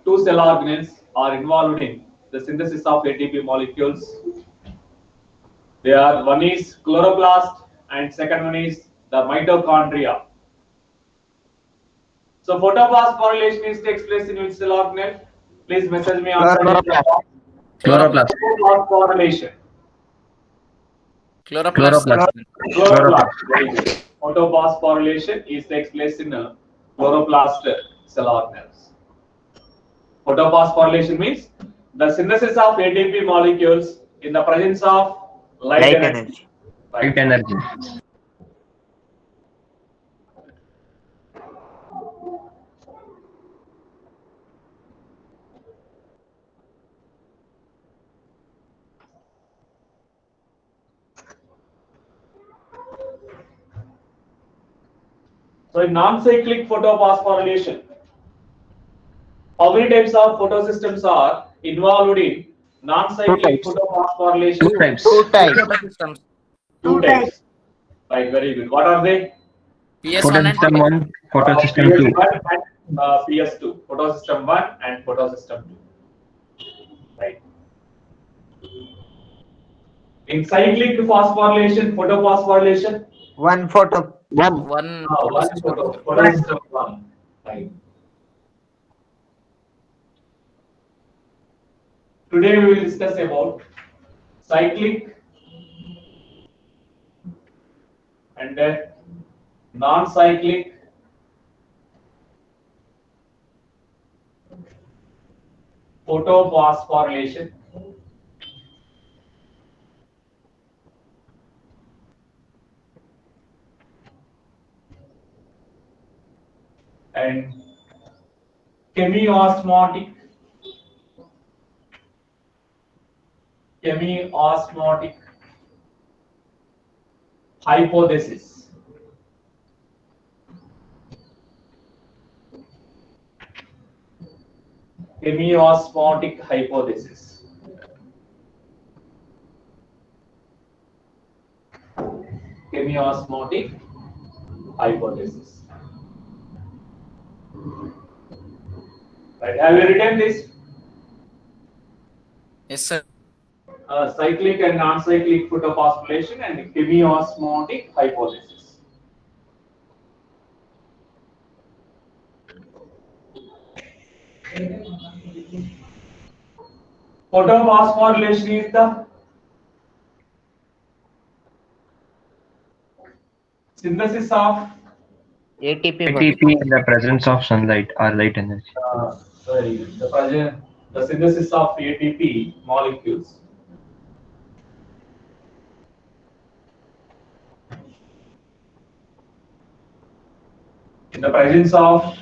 two cell organelles are involved in the synthesis of ATP molecules. They are, one is chloroplast and second one is the mitochondria. So photophosphorylation is takes place in which cell organelle? Please message me answer. Chloroplast. Phosphorylation. Chloroplast. Chloroplast. Very good. Photophosphorylation is takes place in chloroplast cell organelles. Photophosphorylation means the synthesis of ATP molecules in the presence of light energy. Light energy. So in non-cyclic photophosphorylation, how many types of photosystems are involved in non-cyclic photophosphorylation? Two types. Photosystems. Two types. Right, very good. What are they? PS1 and Photosystem 1, photosystem 2. PS1 and PS2. Photosystem 1 and photosystem 2. Right. In cyclic phosphorylation, photophosphorylation, one photosystem 1. Right. Today we will discuss about cyclic and non-cyclic photophosphorylation and chemiosmotic hypothesis. Chemiosmotic hypothesis. Chemiosmotic hypothesis. Right. Have you written this? Yes, sir. Cyclic and non-cyclic photophosphorylation and chemiosmotic hypothesis. Photophosphorylation is the synthesis of ATP in the presence of sunlight or light energy. the synthesis of ATP molecules in the presence of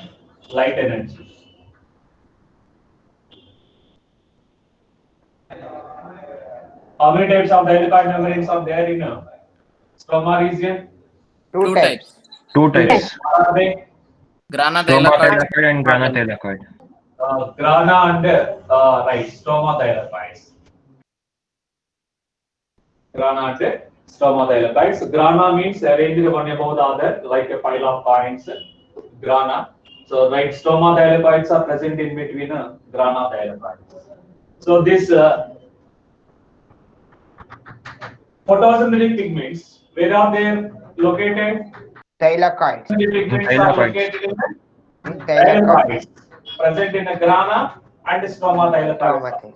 light energy. How many types of dilipid membranes are there in stroma region? Two types. Two types. What are they? Grana Stroma thylakoid. thylakoid and grana thylakoid. Grana and right, stroma thylakoids. Grana and stroma thylakoids. So grana means arranged one above the other, like a pile of coins. Grana. So right, stroma thylakoids are present in between grana thylakoids. So this photosynthetic pigments, where are they located? Thylakoid. Pigments are Thylakoids. located in thylakoids, present in a grana and stroma thylakoids.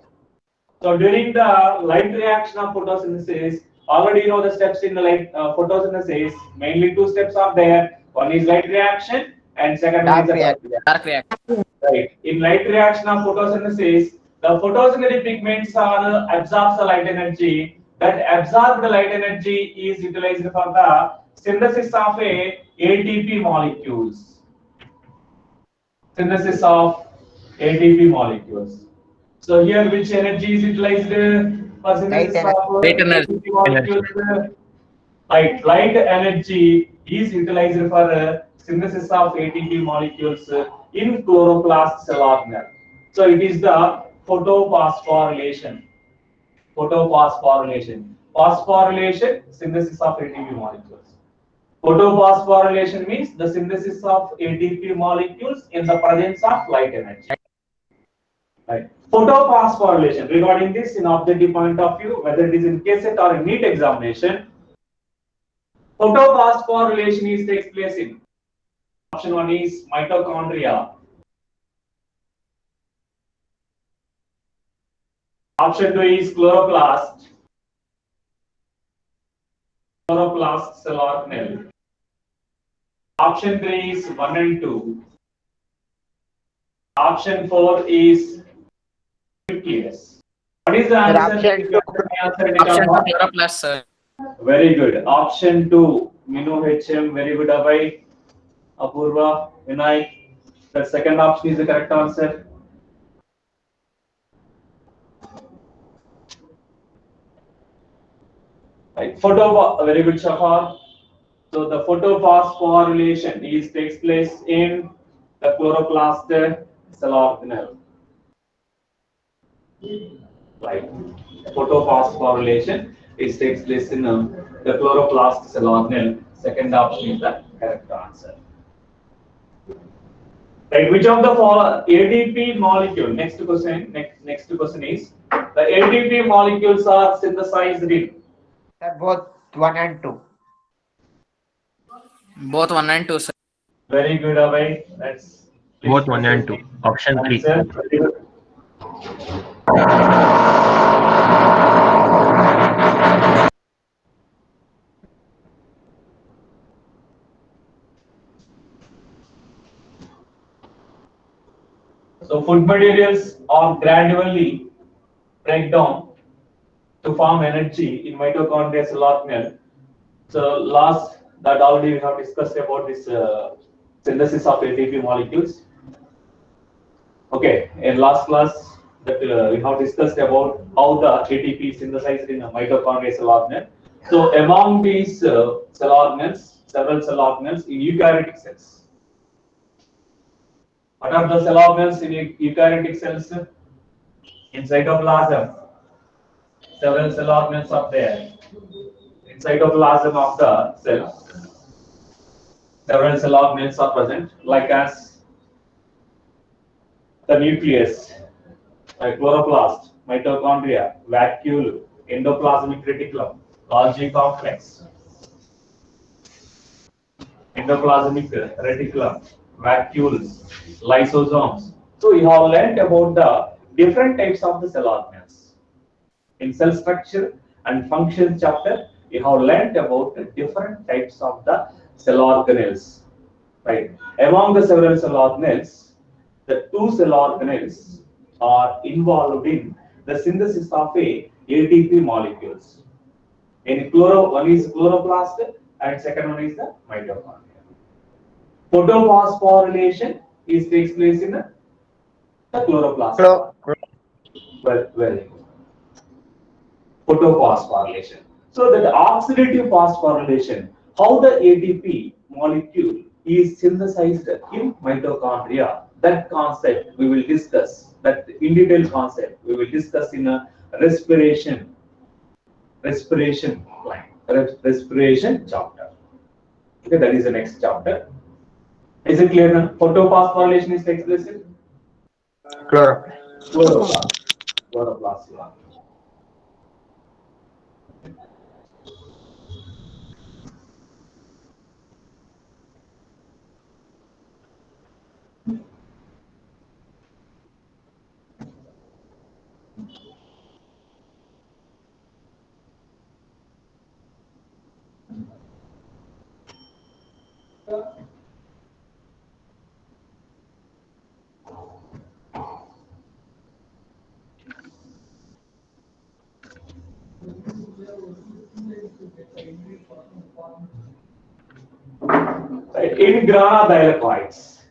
So during the light reaction of photosynthesis, already you know the steps in the light photosynthesis. Mainly two steps are there. One is light reaction, and second one is the Dark reaction. Right. In light reaction of photosynthesis, the photosynthetic pigments are absorbs the light energy. That absorbed light energy is utilized for the synthesis of ATP molecules. Synthesis of ATP molecules. So here, which energy is utilized for synthesis of Light energy. ATP molecules? Light energy is utilized for synthesis of ATP molecules in chloroplast cell organelle. So it is the photophosphorylation. Phosphorylation, synthesis of ATP molecules. Photophosphorylation means the synthesis of ATP molecules in the presence of light energy. Right. Photophosphorylation. Regarding this, in objective point of view, whether it is in KCET or in NEET examination, photophosphorylation takes place in option 1 is mitochondria. Option 2 is chloroplast. Chloroplast cell organelle. Option 3 is 1 and 2. Option 4 is nucleus. What is the answer? Option 2. Option 2 chloroplast, sir. Very good. Option 2, Minu HM. Very good, Abhay. Apurva, Vinay. The second option is the correct answer. Right. Very good, Shahar. So the photophosphorylation takes place in the chloroplast cell organelle. Right. Photophosphorylation takes place in the chloroplast cell organelle. Second option is the correct answer. Right. Which of the ADP molecule? Next question is the ADP molecules are synthesized in. Both 1 and 2. Both 1 and 2, sir. Very good, Abhay. That's Both 1 and 2. Option 3. answer. Very good. So food materials are gradually break down to form energy in mitochondria cell organelle. So last that already we have discussed about this synthesis of ATP molecules. Okay, in last class that we have discussed about how the ATP is synthesized in a mitochondria cell organelle. So among these cell organelles, several cell organelles in eukaryotic cells. What are the cell organelles in eukaryotic cells? In cytoplasm, several cell organelles are there. In cytoplasm of the cell, several cell organelles are present, like as the nucleus, chloroplast, mitochondria, vacuole, endoplasmic reticulum, Golgi complex, endoplasmic reticulum, vacuoles, lysosomes. So we have learned about the different types of the cell organelles. In cell structure and function chapter, we have learned about the different types of the cell organelles. Right. Among the several cell organelles, the 2 cell organelles are involved in the synthesis of ATP molecules. One is chloroplast and second one is the mitochondria. Photophosphorylation takes place in the chloroplast. Well, very good. Photophosphorylation. So that oxidative phosphorylation, how the ATP molecule is synthesized in mitochondria. That concept we will discuss. That in detail concept we will discuss in a respiration chapter. Okay, that is the next chapter. Is it clear now? Photophosphorylation takes place in chloroplast. Chloroplast. Right. In grana thylakoids,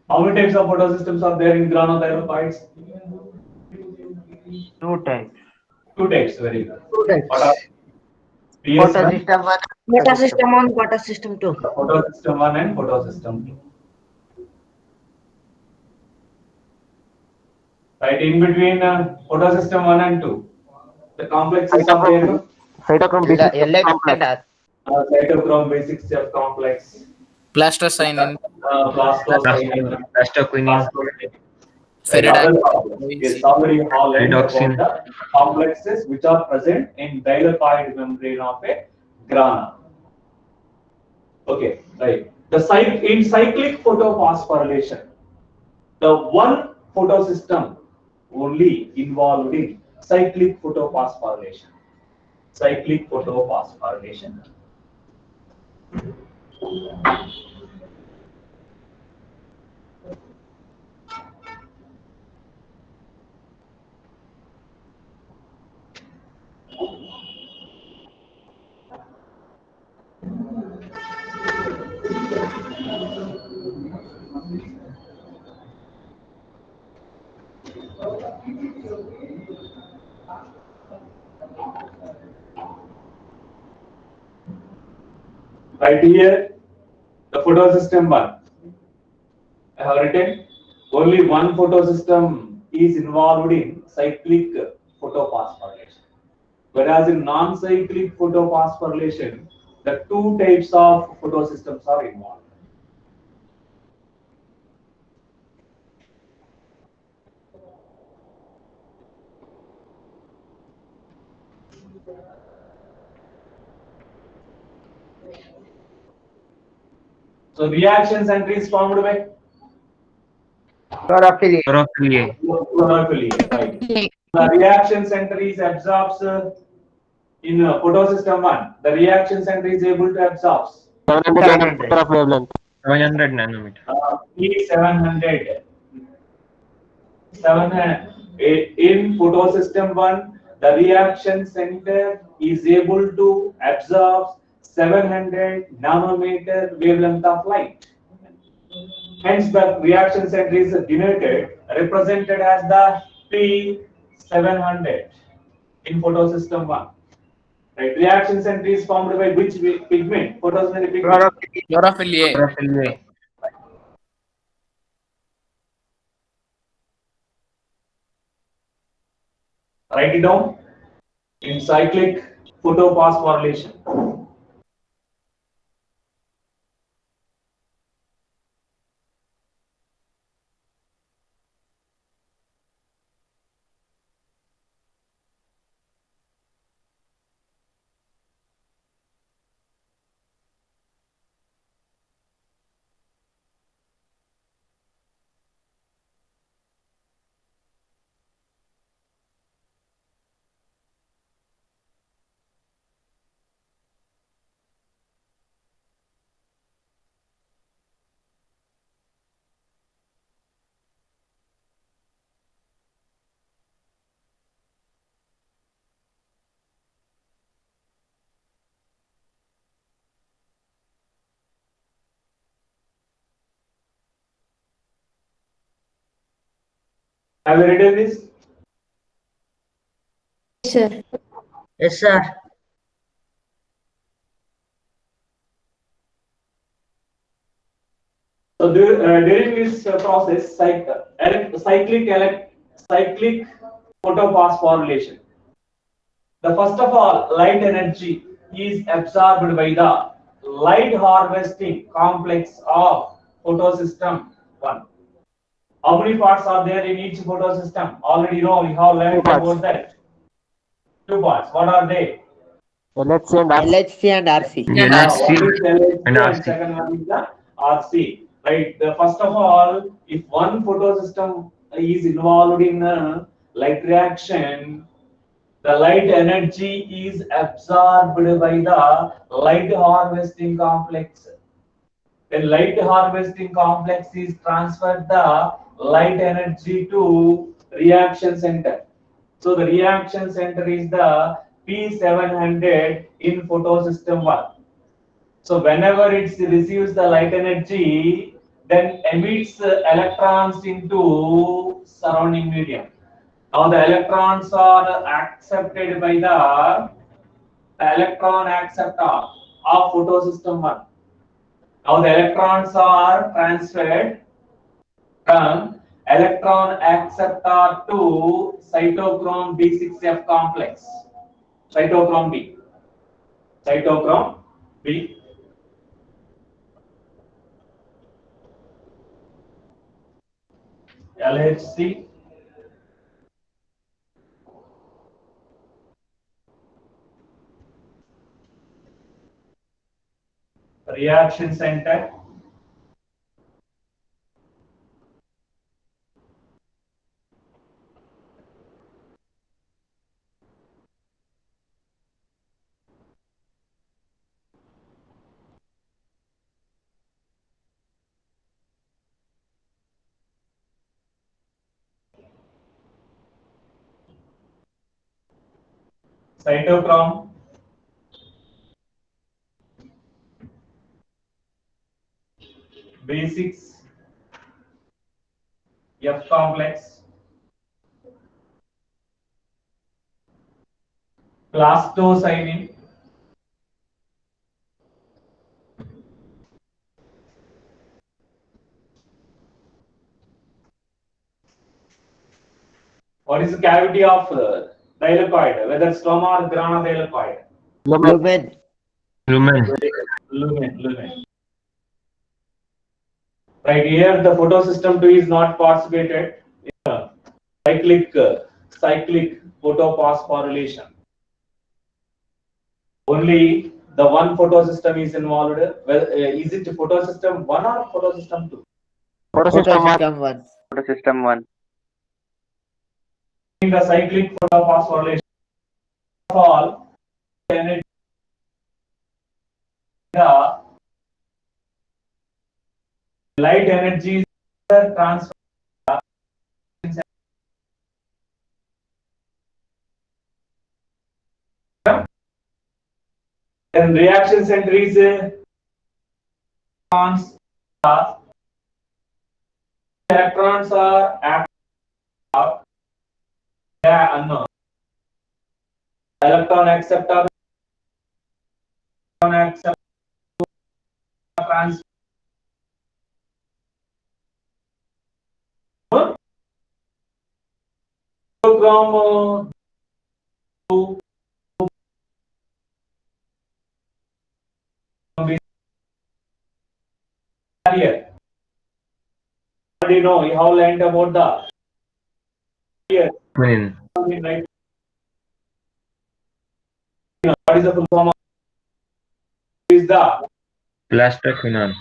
how many types of photosystems are there in grana thylakoids? 2 types. 2 types. Very good. 2 types. What are Photosystem 1. Photosystem 1, photosystem 2. Photosystem 1 and photosystem 2. Right, in between photosystem 1 and 2, the complexes are there. Cytochrome B6 complex. Cytochrome B6 complex. Plastocyanin, Plastoquinine, Yes, already all learned about Pyridoxine. the complexes which are present in thylakoid membrane of a grana. Okay, right. In cyclic photophosphorylation, the one photosystem only involved in cyclic photophosphorylation. Cyclic photophosphorylation. Right here, the photosystem one. I have written only one photosystem is involved in cyclic photophosphorylation. Whereas in non-cyclic photophosphorylation, the two types of photosystems are involved. So reaction center is formed by Chlorophyll. Chlorophyll chlorophyll, right? The reaction center is absorbs in photosystem one. The reaction center is able to absorb 700 of wavelength. 700 nanometer. P700. In photosystem one, the reaction center is able to absorb 700 nanometer wavelength of light. Hence, the reaction center is denoted, represented as the P700 in photosystem 1. Right. Reaction center is formed by which pigment? Photosynthetic pigment. Chlorophyll A. Chlorophyll A. Write it down. In cyclic photophosphorylation. Have you written this? Sir. Yes, sir. So during this process, cyclic photophosphorylation. The first of all, light energy is absorbed by the light harvesting complex of photosystem 1. How many parts are there in each photosystem? Already know we have learned about that. 2 parts. What are they? LHC and RC. LHC and RC. LHC One is LHC and and RC. second one is the RC. Right. The first of all, if one photosystem is involved in light reaction, the light energy is absorbed by the light harvesting complex. When light harvesting complex is transferred the light energy to reaction center. So the reaction center is the P700 in photosystem 1. So whenever it receives the light energy, then emits electrons into surrounding medium. Now the electrons are accepted by the electron acceptor of photosystem 1. Now the electrons are transferred from electron acceptor to cytochrome B6F complex. Cytochrome B. Cytochrome B. LHC. Reaction center. Cytochrome. B6. F complex. Plastocyanin. What is the cavity of thylakoid? Whether stroma or grana thylakoid? Lumen. Lumen. Lumen. Right here, the photosystem 2 is not participated in the cyclic photophosphorylation. Only the one photosystem is involved. Well, is it photosystem 1 or photosystem 2? Photosystem 1. Photosystem 1. In the cyclic photophosphorylation, of all energy, the light energy transfer. Then reaction center is electrons. Electrons are active. Unknown. Electron acceptor. Transfer. From carrier. Already know you have learned about the carrier. Quinine. What is the full form of is the Plastoquinone.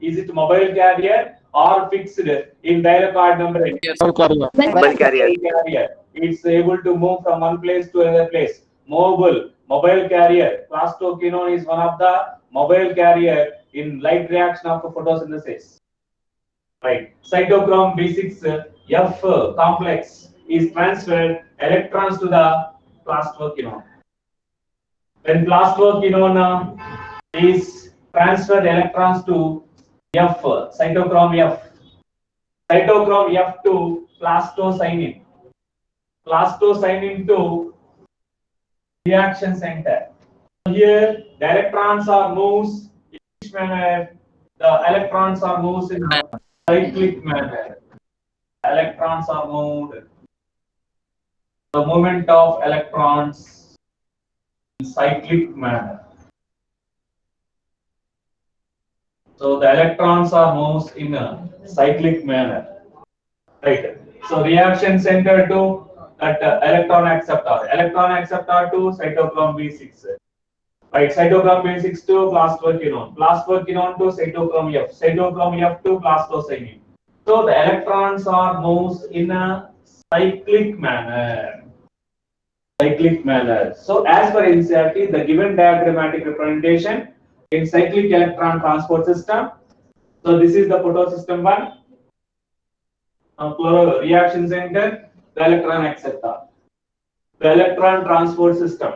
is it mobile carrier or fixed in thylakoid membrane? Mobile carrier. It's able to move from one place to another place. Mobile carrier. Plastoquinone is one of the mobile carrier in light reaction of photosynthesis. Right. Cytochrome B6 F complex is transferred electrons to the plastoquinone. When plastoquinone is transferred electrons to F, cytochrome F. Cytochrome F to plastocyanin. Plastocyanin to reaction center. Here, the electrons are moves in which manner? The electrons are moved in a cyclic manner. Electrons are moved. The movement of electrons in cyclic manner. So the electrons are moved in a cyclic manner. Right. So reaction center to that electron acceptor. Electron acceptor to cytochrome B6. Right. Cytochrome B6 to plastoquinone. Plastoquinone to cytochrome F. Cytochrome F to plastocyanin. So the electrons are moved in a cyclic manner. Cyclic manner. So as per NCERT, the given diagrammatic representation in cyclic electron transport system. So this is the photosystem 1. Reaction center, the electron acceptor. The electron transport system.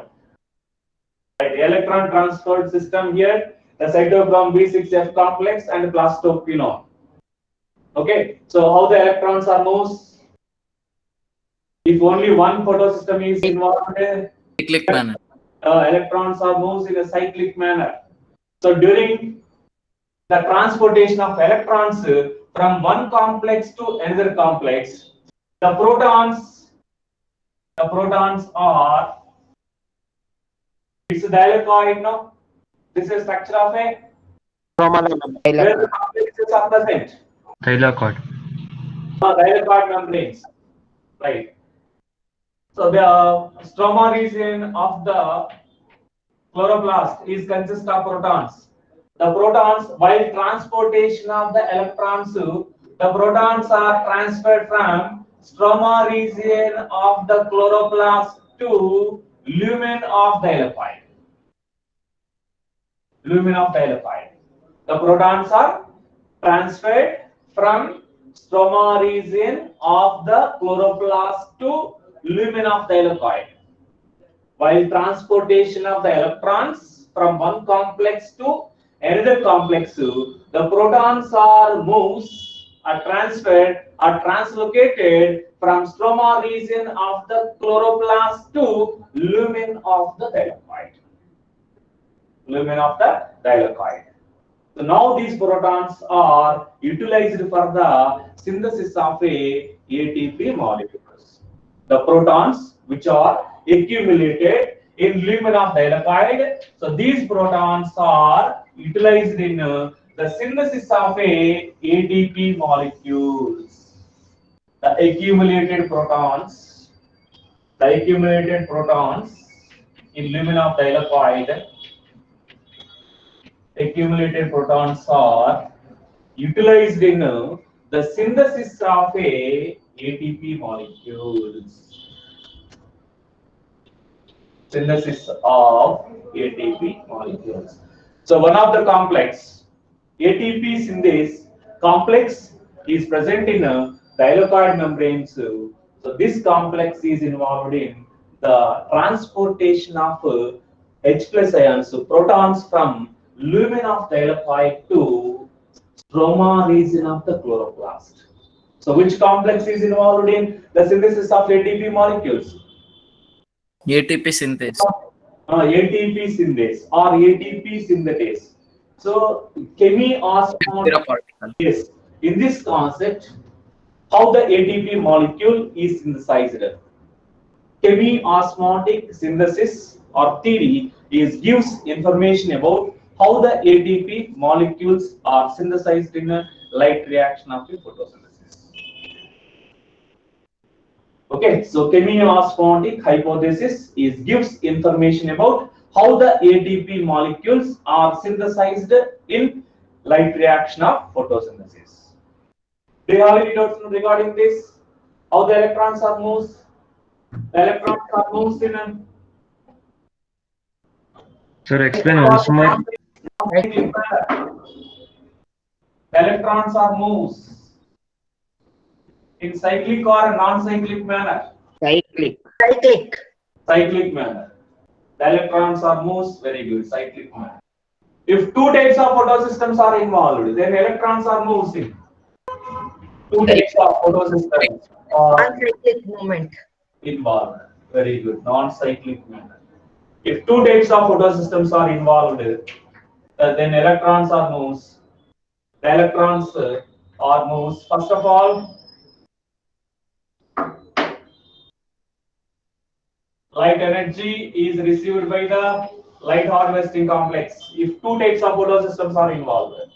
Right, the electron transport system here, the cytochrome B6F complex and plastoquinone. Okay, so how the electrons are moved? If only one photosystem is involved, Cyclic manner. Electrons are moved in a cyclic manner. So during the transportation of electrons from one complex to another complex, the protons are, it's a thylakoid, no? This is structure of a where the complexes are present. Thylakoid. Thylakoid membranes, right? So the stroma region of the chloroplast is consist of protons. The protons, while transportation of the electrons, the protons are transferred from stroma region of the chloroplast to lumen of thylakoid. Lumen of thylakoid. The protons are transferred from stroma region of the chloroplast to lumen of thylakoid. While transportation of the electrons from one complex to another complex, the protons are transferred or translocated from stroma region of the chloroplast to lumen of the thylakoid. Lumen of the thylakoid. So now these protons are utilized for the synthesis of a ATP molecules. The protons which are accumulated in lumen of thylakoid, so these protons are utilized in the synthesis of a ATP molecules. The accumulated protons in lumen of thylakoid, accumulated protons are utilized in the synthesis of a ATP molecules. Synthesis of ATP molecules. So one of the complex ATP synthase complex is present in thylakoid membranes. So this complex is involved in the transportation of H plus ions, so protons from lumen of thylakoid to stroma region of the chloroplast. So which complex is involved in the synthesis of ATP molecules? ATP synthase. ATP synthase or ATP synthetase. So chemiosmotic, yes, in this concept, how the ATP molecule is synthesized. Chemiosmotic synthesis or theory gives information about how the ATP molecules are synthesized in a light reaction of the photosynthesis. Okay, so chemiosmotic hypothesis gives information about how the ATP molecules are synthesized in light reaction of photosynthesis. Do you have any doubts regarding this? How the electrons are moved? The electrons are moved in a Sir, explain once more. electrons are moved in cyclic or non-cyclic manner. Cyclic. Cyclic manner. The electrons are moved, very good, cyclic manner. If two types of photosystems are involved, then electrons are moved in two types of photosystems are Uncyclic movement. involved. Very good, non-cyclic manner. If two types of photosystems are involved, then electrons are moved. The electrons are moved. First of all, light energy is received by the light harvesting complex. If two types of photosystems are involved,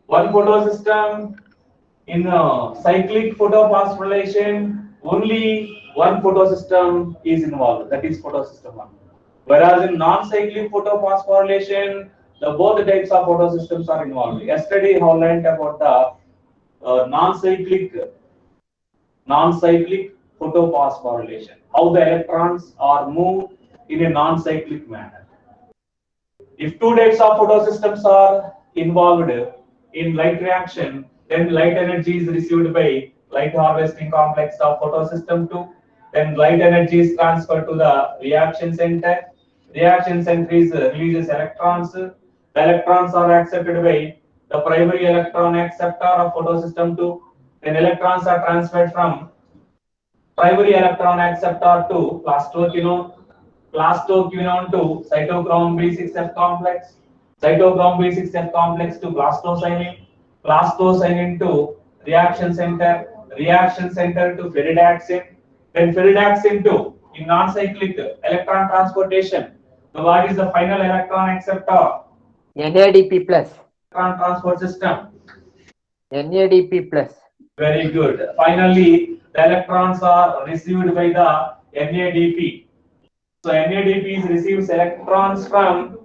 one photosystem in cyclic photophosphorylation, only one photosystem is involved, that is photosystem 1. Whereas in non-cyclic photophosphorylation, both types of photosystems are involved. Yesterday, I learned about the non-cyclic photophosphorylation, how the electrons are moved in a non-cyclic manner. If two types of photosystems are involved in light reaction, then light energy is received by light harvesting complex of photosystem 2. Then light energy is transferred to the reaction center. Reaction center releases electrons. The electrons are accepted by the primary electron acceptor of photosystem 2. Then electrons are transferred from primary electron acceptor to plastoquinone, plastoquinone to cytochrome B6F complex, cytochrome B6F complex to plastocyanin, plastocyanin to reaction center to ferridaxin, then ferridaxin to in non-cyclic electron transportation. So what is the final electron acceptor? NADP plus. Electron transport system. NADP plus. Very good. Finally, the electrons are received by the NADP. So NADP receives electrons from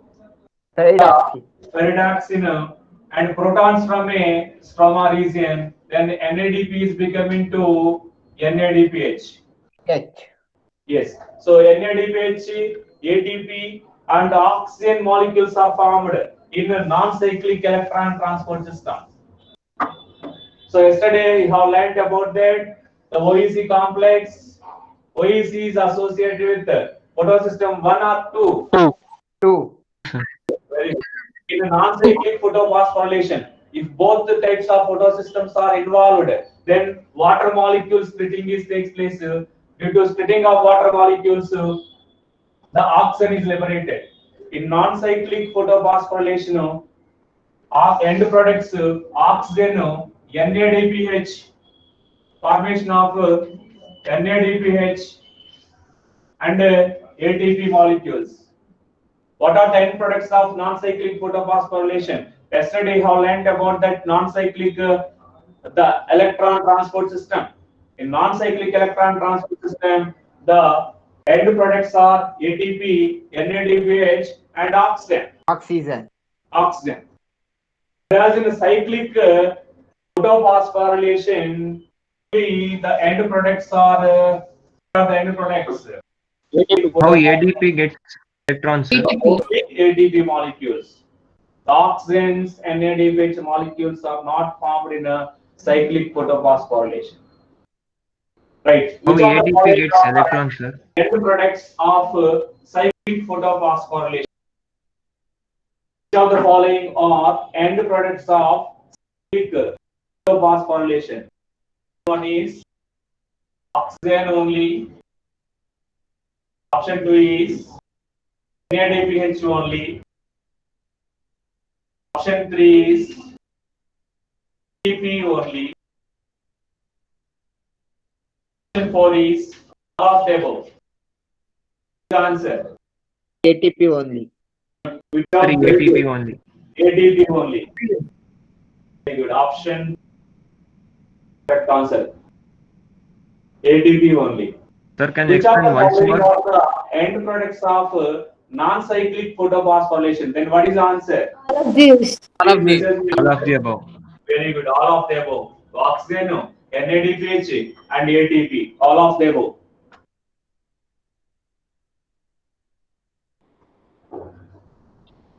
the pyridoxine and protons from a stroma region. Then NADP is becoming to NADPH. H. Yes. So NADPH, ATP, and oxygen molecules are formed in a non-cyclic electron transport system. So yesterday you have learnt about that the OEC complex. OEC is associated with photosystem 1 or 2. 2. Very good. In a non-cyclic photophosphorylation, if both the types of photosystems are involved, then water molecule splitting takes place. Due to splitting of water molecules, the oxygen is liberated. In non-cyclic photophosphorylation, end products oxygen, NADPH, formation of NADPH and ATP molecules. What are the end products of non-cyclic photophosphorylation? Yesterday you have learned about that non-cyclic the electron transport system. In non-cyclic electron transport system, the end products are ATP, NADPH, and oxygen. Oxygen. Whereas in a cyclic photophosphorylation, the end products are the end products. How ADP gets electrons, sir? Only ADP molecules. The oxygens and NADPH molecules are not formed in a cyclic photophosphorylation. Right. How Which of the ADP following gets are electrons, sir? end products of cyclic photophosphorylation? Which of the following are end products of cyclic photophosphorylation? One is oxygen only. Option 2 is NADPH only. Option 3 is ATP only. Option 4 is all of the above. The answer. ATP only. Which of Three the ATP only. ATP only. Very good. Option. Correct answer. ATP only. Sir, can you Which of the explain once following more? are the end products of non-cyclic photophosphorylation? Then what is the answer? All of these. All of these. All of the above. Very good. All of the above. Oxygen, NADPH, and ATP. All of the above.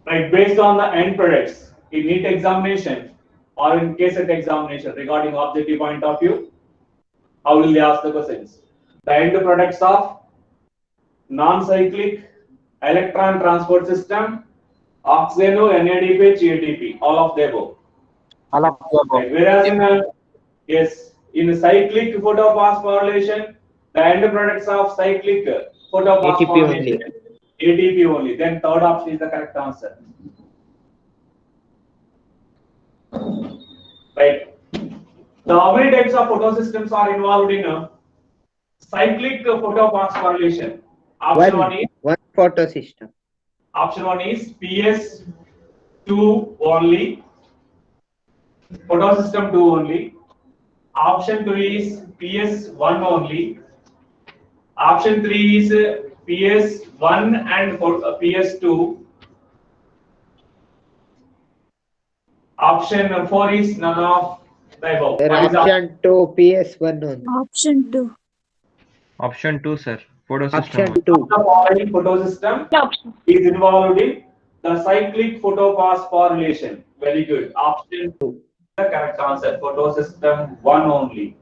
Right. Based on the end products in NEET examination or in KCET examination regarding objective point of view, how will they ask the questions? The end products of non-cyclic electron transport system, oxygen, NADPH, ATP, all of the above. All of the above. Right. Whereas in a cyclic photophosphorylation, the end products of cyclic photophosphorylation, ATP only. Then third option is the correct answer. Right. Now, how many types of photosystems are involved in a cyclic photophosphorylation? Option one is One photosystem. Option 1 is PS2 only, photosystem 2 only. Option 2 is PS1 only. Option 3 is PS1 and PS2. Option 4 is none of the above. Option 2, PS1 only. Option 2. Option 2, sir. Photosystem. Option The 2. following photosystem is involved in the cyclic photophosphorylation. Very good. Option 2. The correct answer. Photosystem 1 only.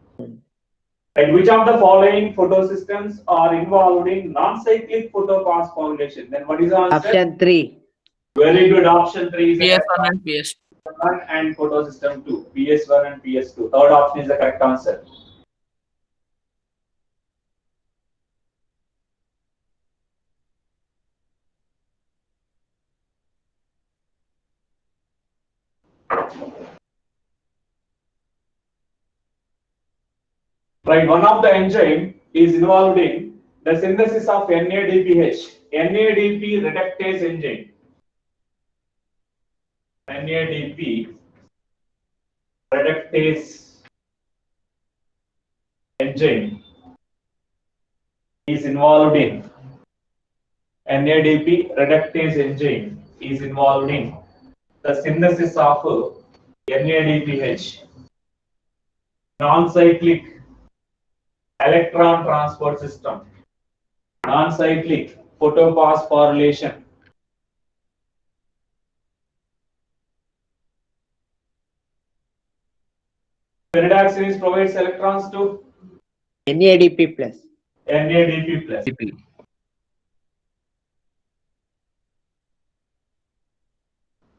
And which of the following photosystems are involved in non-cyclic photophosphorylation? Then what is the answer? Option 3. Very good. Option 3 is the correct PS1 and PS2. answer. And photosystem 2. PS1 and PS2. Third option is the correct answer. Right, one of the enzyme is involved in the synthesis of NADPH, NADP reductase enzyme. NADP reductase enzyme is involved in NADP reductase enzyme is involved in the synthesis of NADPH, non-cyclic electron transport system, non-cyclic photophosphorylation. Pyridoxine provides electrons to NADP plus. NADP plus. ATP.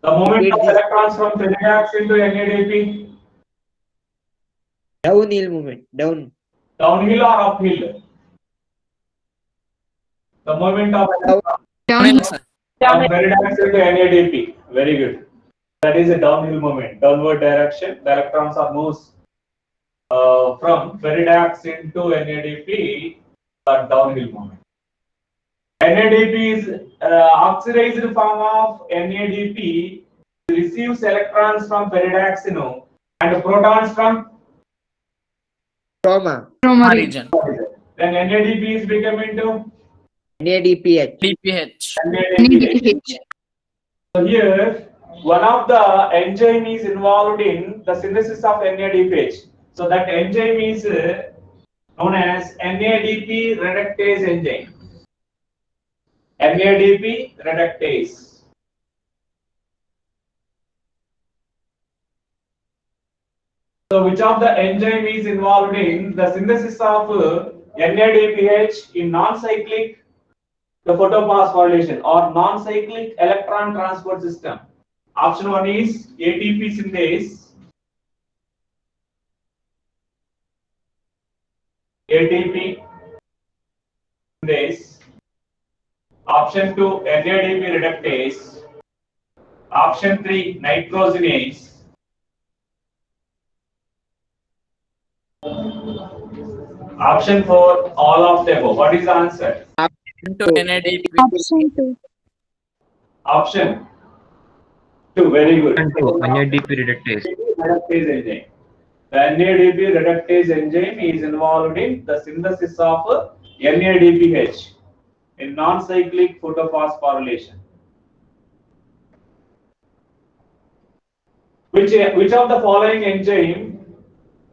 The movement of Repeat this. electrons from pyridoxine to NADP, Downhill movement. Down. downhill or uphill? The movement of electrons Downhill, sir. from pyridoxine to NADP. Very good. That is a downhill movement, downward direction. The electrons are moves from pyridoxine to NADP, a downhill movement. NADP is oxidized form of NADP, receives electrons from pyridoxine and protons from Trauma. Trauma region. then NADP is become into NADPH. DPH. NADPH. So here one of the enzyme is involved in the synthesis of NADPH. So that enzyme is known as NADP reductase enzyme. NADP reductase. So which of the enzyme is involved in the synthesis of NADPH in non-cyclic the photophosphorylation or non-cyclic electron transport system? Option 1 is ATP synthase. ATP synthase. Option 2 NADP reductase. Option 3 nitrogenase. Option 4 all of the above. What is the answer? Into NADP. Option 2. Option 2. Very good. And to NADP reductase. Reductase enzyme. The NADP reductase enzyme is involved in the synthesis of NADPH in non-cyclic photophosphorylation. Which of the following enzyme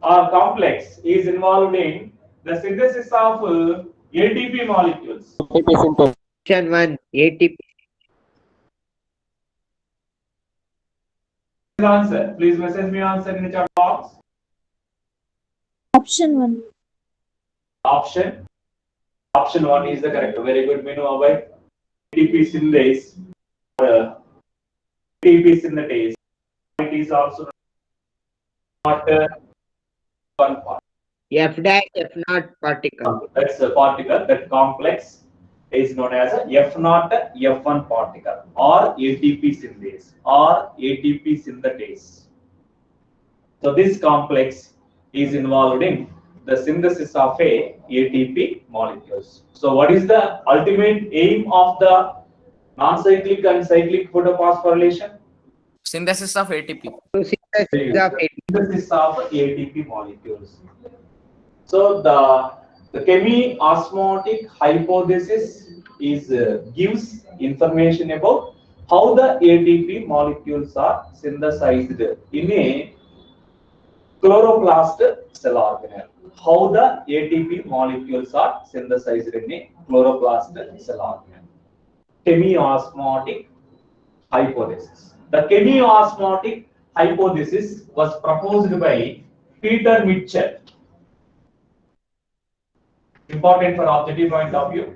or complex is involved in the synthesis of ATP molecules? Option 1. ATP. Answer. Please message me answer in the chat box. Option 1. Option 1 is the correct. Very good, Minu Abhay. ATP synthase. ATP synthetase. It is also not one part. F dash F naught particle. That's a particle. That complex is known as a F naught F1 particle or ATP synthase or ATP synthetase. So this complex is involved in the synthesis of a ATP molecules. So what is the ultimate aim of the non-cyclic and cyclic photophosphorylation? Synthesis of ATP. To synthesis of ATP. Synthesis of ATP molecules. So the chemiosmotic hypothesis is gives information about how the ATP molecules are synthesized in a chloroplast cell organelle. How the ATP molecules are synthesized in a chloroplast cell organelle. Chemiosmotic hypothesis. The chemiosmotic hypothesis was proposed by Peter Mitchell. Important for objective point of view.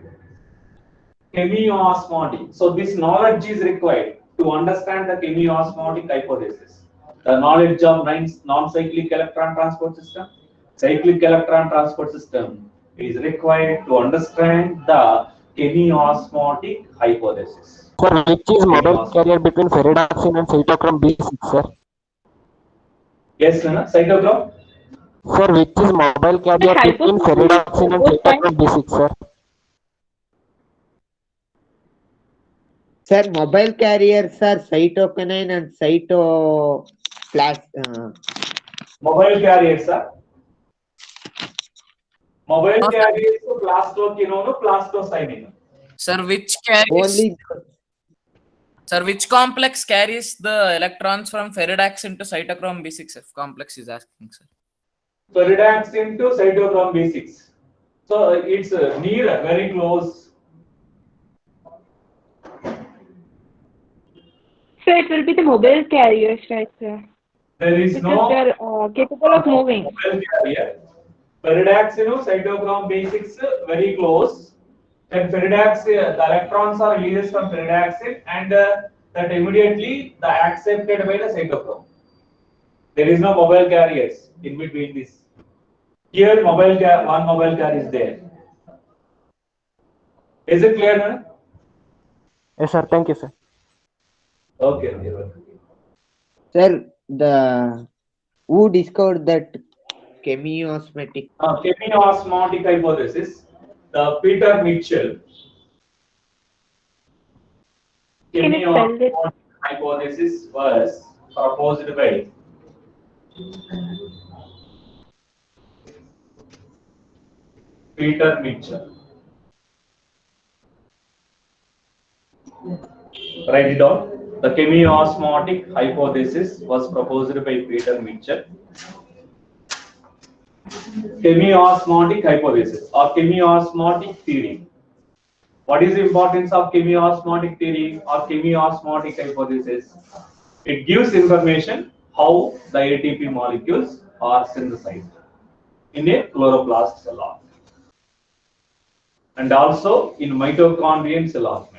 Chemiosmotic. So this knowledge is required to understand the chemiosmotic hypothesis. The knowledge of non-cyclic electron transport system, cyclic electron transport system is required to understand the chemiosmotic hypothesis. Sir, which is mobile carrier between ferredoxin and cytochrome B6, sir? Yes, Nana? Cytochrome? Sir, which is mobile carrier between ferredoxin and cytochrome B6, sir? Sir, mobile carriers are cytokinine and cytoplasm. Mobile carriers are Mobile carriers plastoquinone, plastocyanine. Sir, which carries? Only Sir, which complex carries the electrons from ferridax into cytochrome B6F complex is asking, sir. Ferridax into cytochrome B6. So it's near, very close. So it will be the mobile carriers, right, sir? There is Because no they're capable of moving. mobile carrier. Ferridax, cytochrome B6 very close. Then ferridax, the electrons are released from ferridax and that immediately the accepted by the cytochrome. There is no mobile carriers in between this. Here one mobile carrier is there. Is it clear now? Yes, sir. Thank you, sir. Okay. sir, who discovered that chemiosmotic? Chemiosmotic hypothesis, the Peter Mitchell. Can you spell it? Chemiosmotic hypothesis was proposed by Peter Mitchell. Write it down. The chemiosmotic hypothesis was proposed by Peter Mitchell. Chemiosmotic hypothesis or chemiosmotic theory. What is the importance of chemiosmotic theory or chemiosmotic hypothesis? It gives information how the ATP molecules are synthesized in a chloroplast cell organelle and also in mitochondrial cell organelle.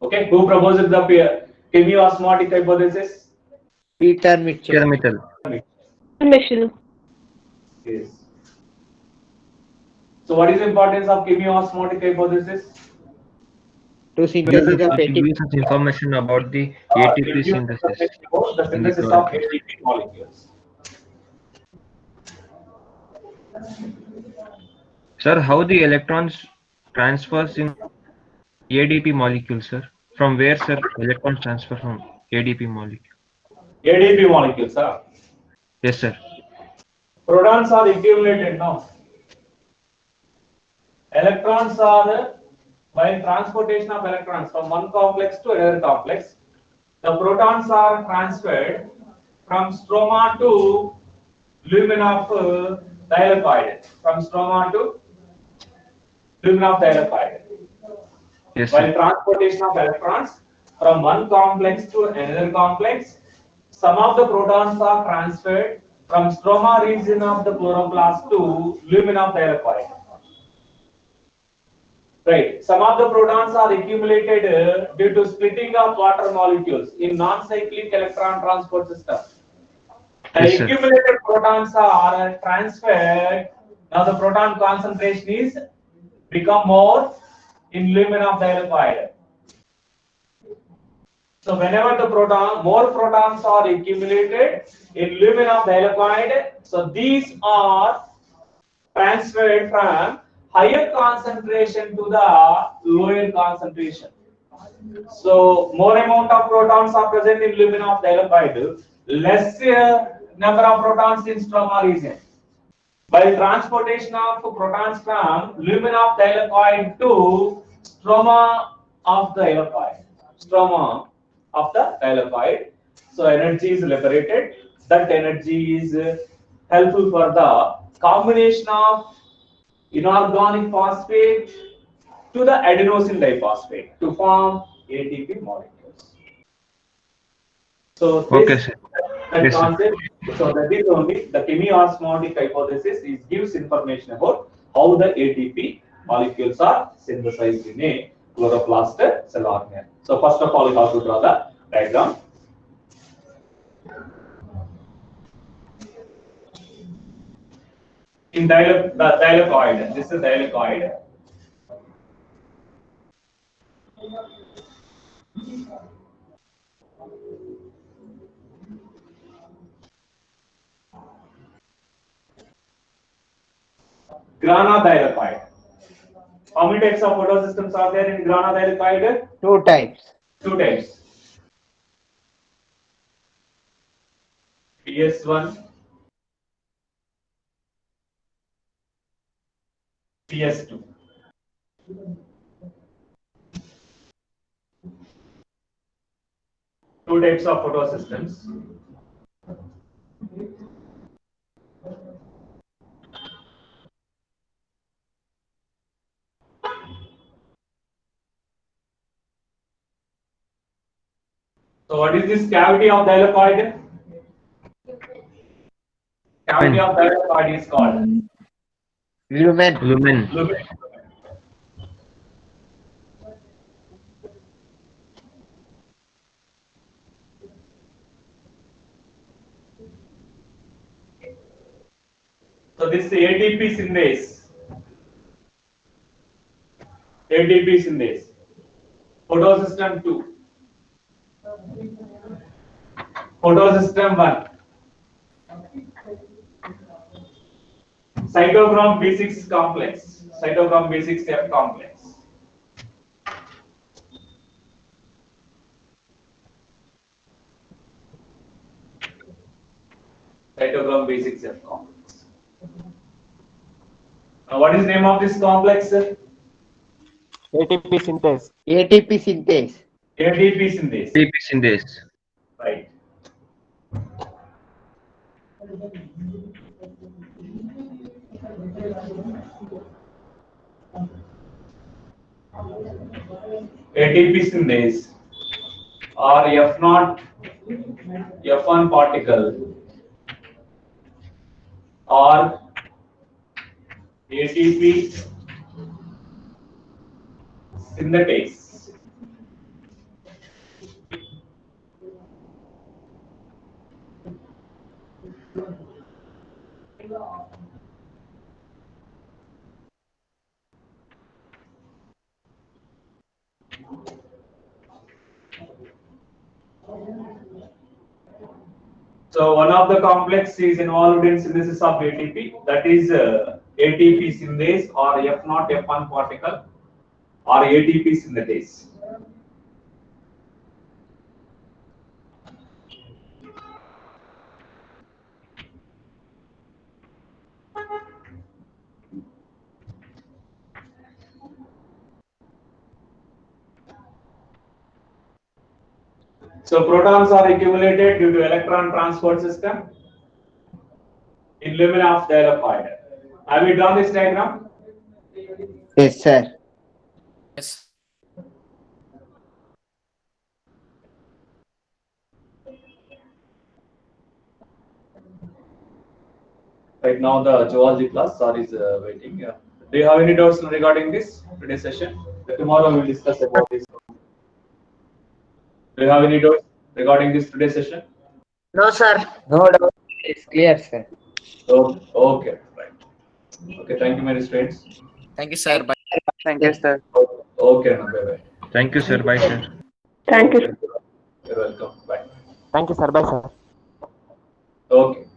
Okay, who proposed the chemiosmotic hypothesis? Peter Mitchell. Mitchell. Mitchell. Yes. So what is the importance of chemiosmotic hypothesis? To synthesis of It ATP. gives us information about the It ATP gives synthesis. information about the in the synthesis of chloroplast. ATP molecules. Sir, how the electrons transfers in ADP molecule, sir? From where, sir, electrons transfer from ADP molecule? ADP molecules, huh? Yes, sir. Protons are accumulated now. Electrons are, by transportation of electrons from one complex to another complex, the protons are transferred from stroma to lumen of thylakoid. From stroma to lumen of thylakoid. Yes, While sir. transportation of electrons from one complex to another complex, some of the protons are transferred from stroma region of the chloroplast to lumen of thylakoid. Right. Some of the protons are accumulated due to splitting of water molecules in non-cyclic electron transport system. The Yes, sir. accumulated protons are transferred. Now the proton concentration is become more in lumen of thylakoid. So whenever the more protons are accumulated in lumen of thylakoid, so these are transferred from higher concentration to the lower concentration. So more amount of protons are present in lumen of thylakoid, less number of protons in stroma region. By transportation of protons from lumen of thylakoid to stroma of the thylakoid, so energy is liberated. That energy is helpful for the combination of inorganic phosphate to the adenosine diphosphate to form ATP molecules. So Okay, this sir. that Yes, sir. concept, so that is only the chemiosmotic hypothesis. It gives information about how the ATP molecules are synthesized in a chloroplast cell organelle. So first of all, you have to draw the diagram. In thylakoid, this is thylakoid. Grana thylakoid. How many types of photosystems are there in grana thylakoid? Two types. Two types. PS1 CS2. Two types of photosystems. So what is this cavity of thylakoid? Cavity of thylakoid is called Lumen. Lumen. lumen. So this ATP synthase, photosystem 2, photosystem 1, cytochrome B6 complex, cytochrome B6F complex. Cytochrome B6F complex. Now what is the name of this complex, sir? ATP synthase. ATP synthase. ATP synthase. ATP synthase. Right. ATP synthase or F0, F1 particle or ATP synthetase. So one of the complex is involved in synthesis of ATP, that is ATP synthase or F0, F1 particle or ATP synthetase. So protons are accumulated due to electron transport system in lumina of thylakoid. Have we drawn this diagram? Yes, sir. Yes. Right now the zoology class is waiting. Do you have any doubts regarding this today's session? Tomorrow we will discuss about this. Do you have any doubts regarding this today's session? No, sir. No doubt. It's clear, sir. Okay, right. Okay, thank you, my students. Thank you, sir. Bye. Thank you, sir. Okay, bye bye. Thank you, sir. Bye, sir. Thank you. You're welcome. Bye. Thank you, sir. Bye, sir. Okay.